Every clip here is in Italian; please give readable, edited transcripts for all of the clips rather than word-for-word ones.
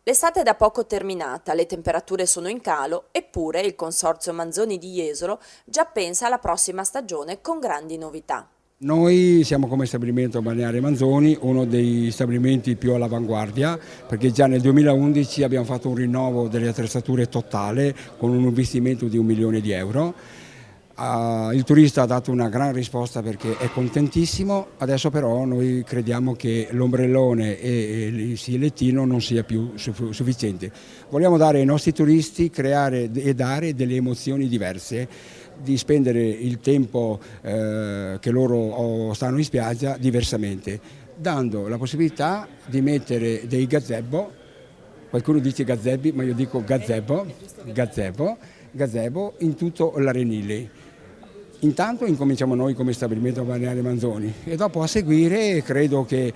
L'estate è da poco terminata, le temperature sono in calo, eppure il Consorzio Manzoni di Jesolo già pensa alla prossima stagione con grandi novità. Noi siamo come stabilimento balneare Manzoni, uno dei stabilimenti più all'avanguardia, perché già nel 2011 abbiamo fatto un rinnovo delle attrezzature totale con un investimento di 1 milione di euro. Il turista ha dato una gran risposta perché è contentissimo, adesso però noi crediamo che l'ombrellone e il lettino non sia più sufficiente. Vogliamo dare ai nostri turisti, creare e dare delle emozioni diverse, di spendere il tempo che loro stanno in spiaggia diversamente, dando la possibilità di mettere dei gazebo, qualcuno dice gazebi ma io dico gazebo in tutto l'Arenile. Intanto incominciamo noi come stabilimento balneare Manzoni e dopo a seguire credo che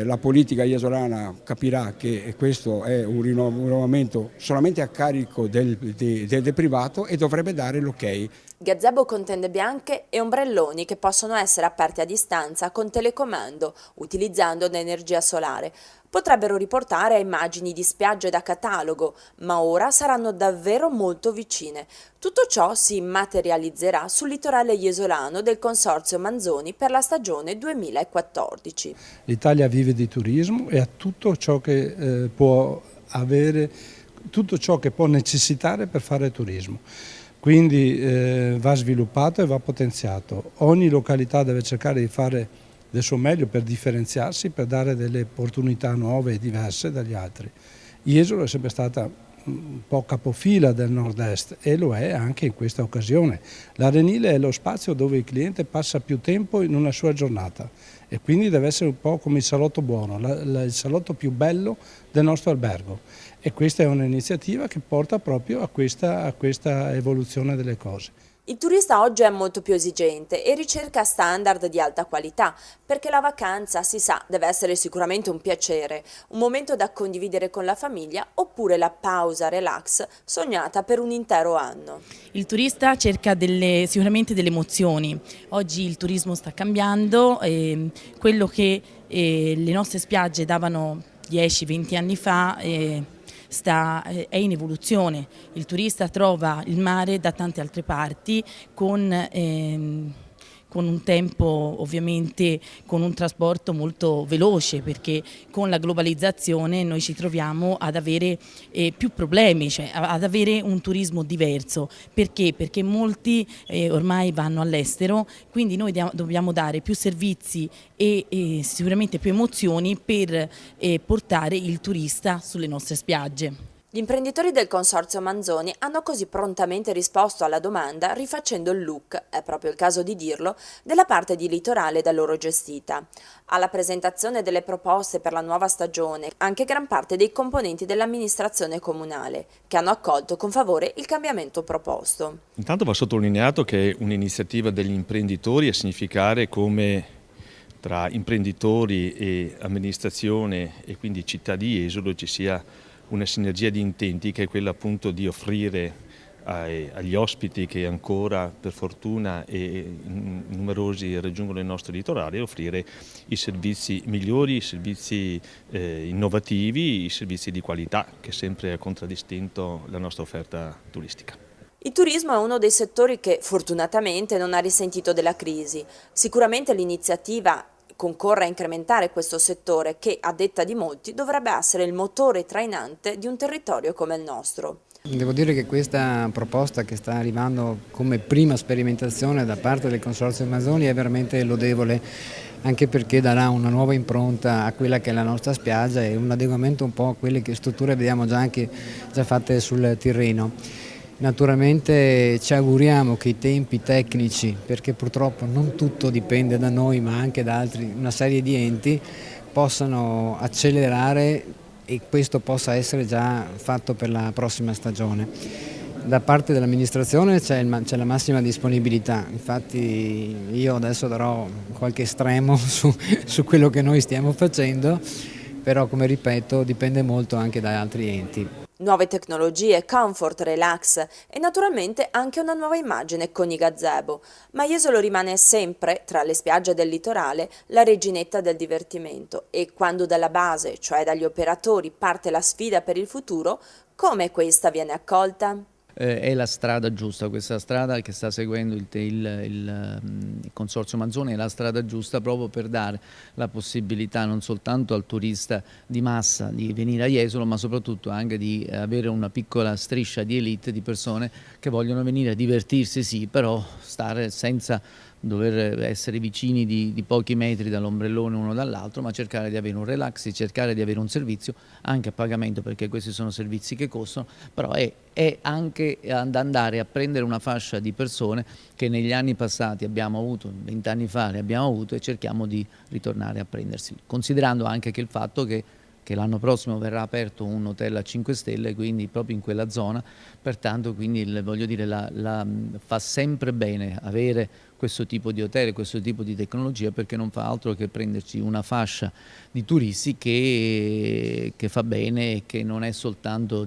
la politica jesolana capirà che questo è un rinnovamento solamente a carico del privato e dovrebbe dare l'ok. Gazebo con tende bianche e ombrelloni che possono essere aperti a distanza con telecomando, utilizzando l'energia solare. Potrebbero riportare a immagini di spiagge da catalogo, ma ora saranno davvero molto vicine. Tutto ciò si materializzerà sul litorale jesolano del Consorzio Manzoni per la stagione 2014. L'Italia vive di turismo e ha tutto ciò che può avere, tutto ciò che può necessitare per fare turismo. Quindi va sviluppato e va potenziato. Ogni località deve cercare di fare del suo meglio per differenziarsi, per dare delle opportunità nuove e diverse dagli altri. Jesolo è sempre stata un po' capofila del nord-est e lo è anche in questa occasione. L'Arenile è lo spazio dove il cliente passa più tempo in una sua giornata e quindi deve essere un po' come il salotto buono, il salotto più bello del nostro albergo. E questa è un'iniziativa che porta proprio a questa evoluzione delle cose. Il turista oggi è molto più esigente e ricerca standard di alta qualità, perché la vacanza, si sa, deve essere sicuramente un piacere, un momento da condividere con la famiglia oppure la pausa relax sognata per un intero anno. Il turista cerca sicuramente delle emozioni. Oggi il turismo sta cambiando, quello che le nostre spiagge davano 10-20 anni fa è in evoluzione. Il turista trova il mare da tante altre parti con un tempo, ovviamente con un trasporto molto veloce, perché con la globalizzazione noi ci troviamo ad avere più problemi, cioè ad avere un turismo diverso. Perché? Perché molti ormai vanno all'estero, quindi noi dobbiamo dare più servizi e sicuramente più emozioni per portare il turista sulle nostre spiagge. Gli imprenditori del Consorzio Manzoni hanno così prontamente risposto alla domanda rifacendo il look, è proprio il caso di dirlo, della parte di litorale da loro gestita. Alla presentazione delle proposte per la nuova stagione anche gran parte dei componenti dell'amministrazione comunale, che hanno accolto con favore il cambiamento proposto. Intanto va sottolineato che un'iniziativa degli imprenditori a significare come tra imprenditori e amministrazione e quindi città di Jesolo ci sia una sinergia di intenti che è quella appunto di offrire agli ospiti che ancora per fortuna e numerosi raggiungono il nostro litorale, offrire i servizi migliori, i servizi innovativi, i servizi di qualità che sempre ha contraddistinto la nostra offerta turistica. Il turismo è uno dei settori che fortunatamente non ha risentito della crisi. Sicuramente l'iniziativa concorre a incrementare questo settore che, a detta di molti, dovrebbe essere il motore trainante di un territorio come il nostro. Devo dire che questa proposta che sta arrivando come prima sperimentazione da parte del Consorzio Manzoni è veramente lodevole, anche perché darà una nuova impronta a quella che è la nostra spiaggia e un adeguamento un po' a quelle che strutture vediamo già fatte sul Tirreno. Naturalmente ci auguriamo che i tempi tecnici, perché purtroppo non tutto dipende da noi ma anche da una serie di enti, possano accelerare e questo possa essere già fatto per la prossima stagione. Da parte dell'amministrazione c'è la massima disponibilità, infatti io adesso darò qualche estremo su quello che noi stiamo facendo, però come ripeto dipende molto anche da altri enti. Nuove tecnologie, comfort, relax e naturalmente anche una nuova immagine con i gazebo. Ma Jesolo rimane sempre, tra le spiagge del litorale, la reginetta del divertimento e quando dalla base, cioè dagli operatori, parte la sfida per il futuro, come questa viene accolta? È la strada giusta, questa strada che sta seguendo il Consorzio Manzoni è la strada giusta proprio per dare la possibilità non soltanto al turista di massa di venire a Jesolo, ma soprattutto anche di avere una piccola striscia di elite di persone che vogliono venire a divertirsi, sì, però stare senza dover essere vicini di pochi metri dall'ombrellone uno dall'altro, ma cercare di avere un relax e cercare di avere un servizio anche a pagamento, perché questi sono servizi che costano, però è anche ad andare a prendere una fascia di persone che negli anni passati abbiamo avuto, 20 anni fa le abbiamo avuto e cerchiamo di ritornare a prendersi, considerando anche che il fatto che l'anno prossimo verrà aperto un hotel a 5 stelle, quindi proprio in quella zona, pertanto quindi voglio dire, fa sempre bene avere questo tipo di hotel, questo tipo di tecnologia, perché non fa altro che prenderci una fascia di turisti che fa bene e che non è soltanto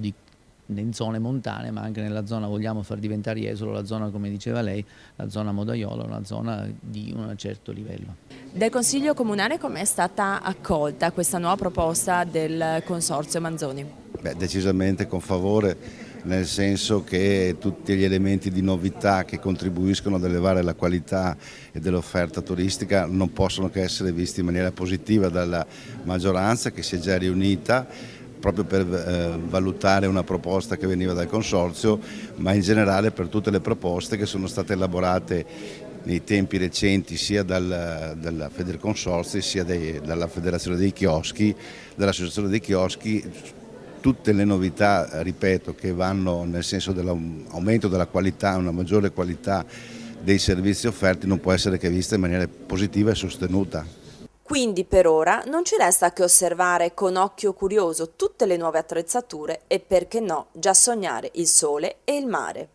in zone montane, ma anche nella zona, vogliamo far diventare Jesolo la zona, come diceva lei, la zona Modaiola, una zona di un certo livello. Del Consiglio Comunale com'è stata accolta questa nuova proposta del Consorzio Manzoni? Decisamente con favore, nel senso che tutti gli elementi di novità che contribuiscono ad elevare la qualità e dell'offerta turistica non possono che essere visti in maniera positiva dalla maggioranza che si è già riunita proprio per valutare una proposta che veniva dal Consorzio, ma in generale per tutte le proposte che sono state elaborate nei tempi recenti sia dalla Federconsorzi sia dalla Federazione dei Chioschi, dall'Associazione dei Chioschi. Tutte le novità, ripeto, che vanno nel senso dell'aumento della qualità, una maggiore qualità dei servizi offerti non può essere che vista in maniera positiva e sostenuta. Quindi per ora non ci resta che osservare con occhio curioso tutte le nuove attrezzature e perché no già sognare il sole e il mare.